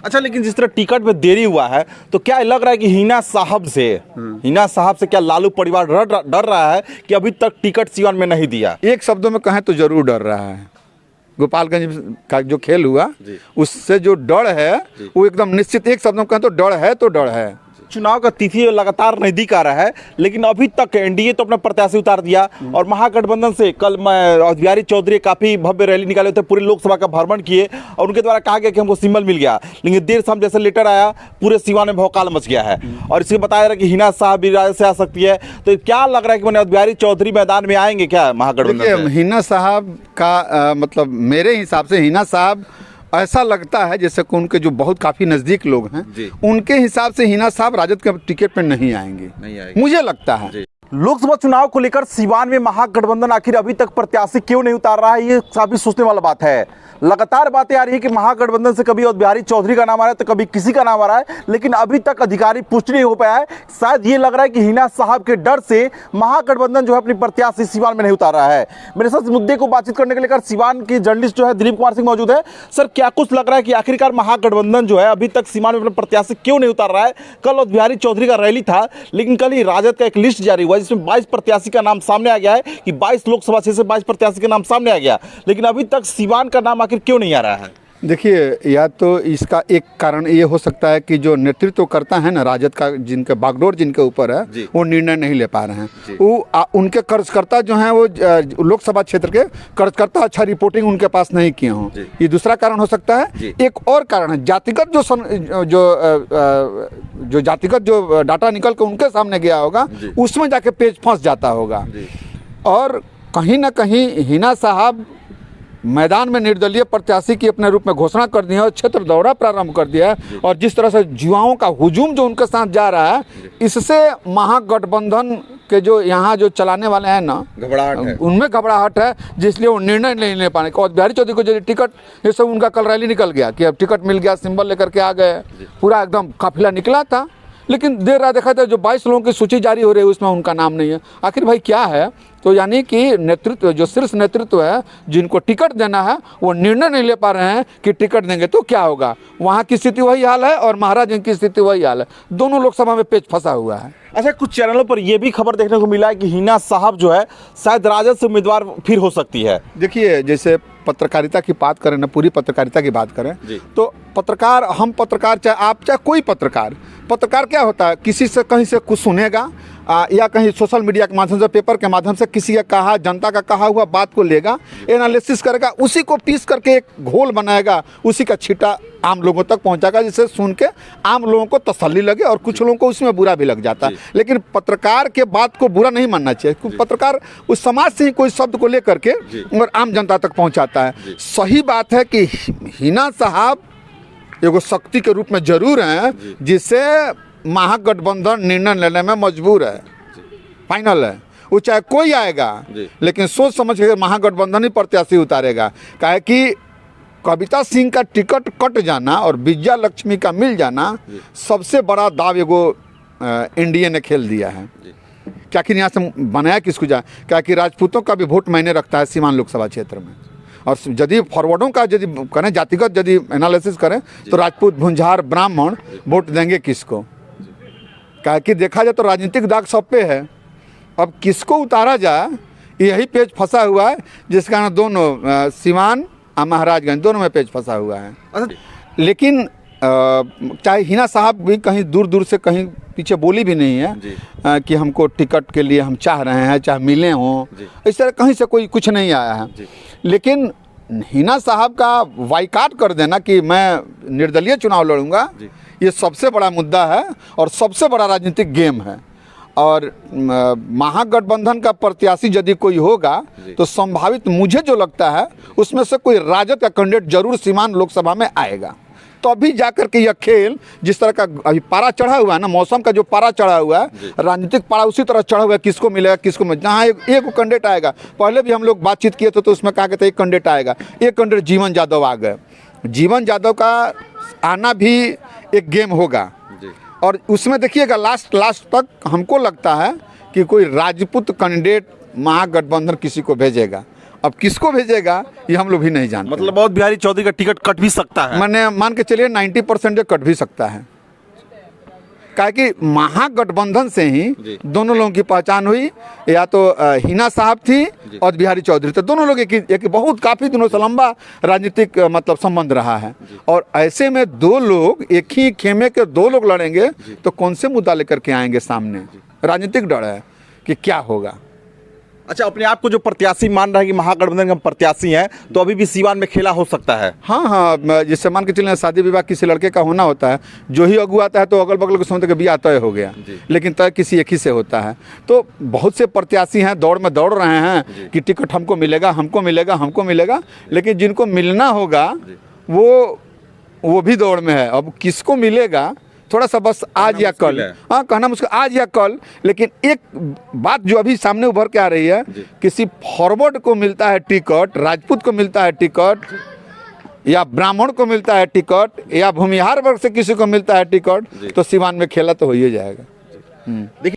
अच्छा, लेकिन जिस तरह टिकट में देरी हुआ है तो क्या लग रहा है कि हिना साहब से क्या लालू परिवार डर रहा है कि अभी तक टिकट सीवान में नहीं दिया? एक शब्दों में कहें तो जरूर डर रहा है। गोपालगंज का जो खेल हुआ उससे जो डर है वो एकदम निश्चित, एक शब्द में कहें तो डर है, तो डर है। चुनाव का तिथि लगातार नजदीक आ रहा है, लेकिन अभी तक एनडीए तो अपना प्रत्याशी उतार दिया और महागठबंधन से कल बिहारी चौधरी काफी भव्य रैली निकाले थे, पूरे लोकसभा का भ्रमण किए और उनके द्वारा कहा गया कि हमको सिंबल मिल गया, लेकिन देर शाम जैसे लेटर आया पूरे सीवान में भौकाल मच गया है और इसमें बताया जा रहा है कि हिना साहब भी राजद से आ सकती है। तो क्या लग रहा है कि मैंने बिहारी चौधरी मैदान में आएंगे क्या महागठबंधन? हिना साहब का मतलब मेरे हिसाब से हिना साहब ऐसा लगता है जैसे कि उनके जो बहुत काफ़ी नज़दीक लोग हैं उनके हिसाब से हिना साहब राजद के टिकट पर नहीं आएंगे, मुझे लगता है। लोकसभा चुनाव को लेकर सीवान में महागठबंधन आखिर अभी तक प्रत्याशी क्यों नहीं उतार रहा है, ये काफी सोचने वाला बात है। लगातार बातें आ रही है कि महागठबंधन से कभी बिहारी चौधरी का नाम आ रहा है तो कभी किसी का नाम आ रहा है, लेकिन अभी तक अधिकारी पुष्टि नहीं हो पाया है। शायद ये लग रहा है कि हिना साहब के डर से महागठबंधन जो है अपनी प्रत्याशी सीवान में नहीं उतार रहा है। मेरे साथ मुद्दे को बातचीत करने के लेकर सीवान की जर्नलिस्ट जो है दिलीप कुमार सिंह मौजूद है। सर, क्या कुछ लग रहा है कि आखिरकार महागठबंधन जो है अभी तक सीवान में अपने प्रत्याशी क्यों नहीं उतार रहा है? कल बिहारी चौधरी का रैली था, लेकिन कल ही राजद का एक लिस्ट जारी हुआ जिसमें 22 प्रत्याशी का नाम सामने आ गया है कि 22 लोकसभा क्षेत्र से 22 प्रत्याशी का नाम सामने आ गया, लेकिन अभी तक सीवान का नाम आखिर क्यों नहीं आ रहा है? देखिए, या तो इसका एक कारण ये हो सकता है कि जो नेतृत्व करता है ना राजद का, जिनके बागडोर जिनके ऊपर है वो निर्णय नहीं ले पा रहे हैं। वो उनके कर्जकर्ता जो हैं वो लोकसभा क्षेत्र के कर्जकर्ता अच्छा रिपोर्टिंग उनके पास नहीं किए हों, ये दूसरा कारण हो सकता है। एक और कारण है जातिगत जो जातिगत जो डाटा निकल के उनके सामने गया होगा उसमें जाके पेज फंस जाता होगा। और कहीं ना कहीं हिना साहब मैदान में निर्दलीय प्रत्याशी की अपने रूप में घोषणा कर दी है और क्षेत्र दौरा प्रारंभ कर दिया है, और जिस तरह से युवाओं का हुजूम जो उनके साथ जा रहा है, इससे महागठबंधन के जो यहाँ जो चलाने वाले हैं ना, घबराहट है, उनमें घबराहट है, जिसलिए वो निर्णय नहीं ले पाने। और बिहारी चौधरी को जो टिकट, ये सब उनका कल रैली निकल गया कि अब टिकट मिल गया, सिंबल लेकर के आ गए, पूरा एकदम काफिला निकला था, लेकिन देर रात देखा था जो 22 लोगों की सूची जारी हो रही है उसमें उनका नाम नहीं है। आखिर भाई क्या है? तो यानी कि नेतृत्व, जो शीर्ष नेतृत्व है जिनको टिकट देना है, वो निर्णय नहीं ले पा रहे हैं कि टिकट देंगे तो क्या होगा। वहाँ की स्थिति वही हाल है और महाराज की स्थिति वही हाल है, दोनों लोकसभा में पेच फंसा हुआ है। अच्छा, कुछ चैनलों पर यह भी खबर देखने को मिला है कि हिना साहब जो है शायद राजद से उम्मीदवार फिर हो सकती है। देखिए, जैसे पत्रकारिता की बात करें ना, पूरी पत्रकारिता की बात करें तो पत्रकार, हम पत्रकार, चाहे आप, चाहे कोई पत्रकार क्या होता है, किसी से कहीं से कुछ सुनेगा या कहीं सोशल मीडिया के माध्यम से, पेपर के माध्यम से किसी का कहा, जनता का कहा हुआ बात को लेगा, एनालिसिस करेगा, उसी को पीस करके एक घोल बनाएगा, उसी का छींटा आम लोगों तक पहुंचाएगा, जिससे सुन के आम लोगों को तसल्ली लगे और कुछ लोगों को उसमें बुरा भी लग जाता है। लेकिन पत्रकार के बात को बुरा नहीं मानना चाहिए, पत्रकार उस समाज से ही कोई शब्द को लेकर के और आम जनता तक पहुँचाता है। सही बात है कि हिना साहब एगो शक्ति के रूप में जरूर हैं, जिससे महागठबंधन निर्णय लेने में मजबूर है, फाइनल है। वो चाहे कोई आएगा, लेकिन सोच समझ के महागठबंधन ही प्रत्याशी उतारेगा। काहे कि कविता सिंह का टिकट कट जाना और विजया लक्ष्मी का मिल जाना, सबसे बड़ा दाव एगो एनडीए ने खेल दिया है। क्या कि यहाँ से बनाया किसको जाए, क्या कि राजपूतों का भी वोट मायने रखता है सीवान लोकसभा क्षेत्र में। और यदि फॉरवर्डों का यदि करें, जातिगत यदि एनालिसिस करें तो राजपूत, भुंजार, ब्राह्मण वोट देंगे किसको? क्या कि देखा जाए तो राजनीतिक दाग सब पे है। अब किसको उतारा जाए, यही पेज फंसा हुआ है, जिस कारण दोनों सीवान और महाराजगंज दोनों में पेज फंसा हुआ है। लेकिन चाहे हिना साहब भी कहीं दूर दूर से कहीं पीछे बोली भी नहीं है कि हमको टिकट के लिए हम चाह रहे हैं, चाहे मिले हों, इस तरह कहीं से कोई कुछ नहीं आया है। लेकिन हिना साहब का बाइकाट कर देना कि मैं निर्दलीय चुनाव लड़ूंगा, ये सबसे बड़ा मुद्दा है और सबसे बड़ा राजनीतिक गेम है। और महागठबंधन का प्रत्याशी यदि कोई होगा तो संभावित, मुझे जो लगता है उसमें से कोई राजद का कैंडिडेट जरूर सीवान लोकसभा में आएगा। तो अभी जाकर के यह खेल, जिस तरह का अभी पारा चढ़ा हुआ है ना, मौसम का जो पारा चढ़ा हुआ है, राजनीतिक पारा उसी तरह चढ़ा हुआ है, किसको मिलेगा किसको मिलेगा। जहाँ एक कैंडिडेट आएगा, पहले भी हम लोग बातचीत किए थे तो उसमें कहा था एक कैंडिडेट आएगा, एक कैंडिडेट जीवन यादव आ गए। जीवन यादव का आना भी एक गेम होगा और उसमें देखिएगा लास्ट तक हमको लगता है कि कोई राजपूत कैंडिडेट महागठबंधन किसी को भेजेगा अब किसको भेजेगा ये हम लोग भी नहीं जानते। मतलब बहुत बिहारी चौधरी का टिकट कट भी सकता है। मैंने मान के चलिए 90% कट भी सकता है, क्या कि महागठबंधन से ही दोनों लोगों की पहचान हुई। या तो हिना साहब थी और बिहारी चौधरी थे, दोनों लोग एक बहुत काफ़ी दिनों से लंबा राजनीतिक मतलब संबंध रहा है। और ऐसे में दो लोग एक ही खेमे के दो लोग लड़ेंगे तो कौन से मुद्दा लेकर के आएंगे सामने, राजनीतिक डर है कि क्या होगा। अच्छा, अपने आप को जो प्रत्याशी मान रहा है कि महागठबंधन का प्रत्याशी हैं, तो अभी भी सीवान में खेला हो सकता है। हाँ हाँ, जिससे मान के चलिए शादी विवाह किसी लड़के का होना होता है, जो ही अगुआ आता है तो अगल बगल के समझते कि ब्याह तय हो गया, लेकिन तय किसी एक ही से होता है। तो बहुत से प्रत्याशी हैं दौड़ में दौड़ रहे हैं कि टिकट हमको मिलेगा, हमको मिलेगा, हमको मिलेगा, लेकिन जिनको मिलना होगा वो भी दौड़ में है। अब किसको मिलेगा थोड़ा सा बस आज या कल, हाँ कहना मुश्किल, आज या कल। लेकिन एक बात जो अभी सामने उभर के आ रही है, किसी फॉरवर्ड को मिलता है टिकट, राजपूत को मिलता है टिकट, या ब्राह्मण को मिलता है टिकट, या भूमिहार वर्ग से किसी को मिलता है टिकट, तो सिवान में खेला तो हो ही जाएगा। देखिए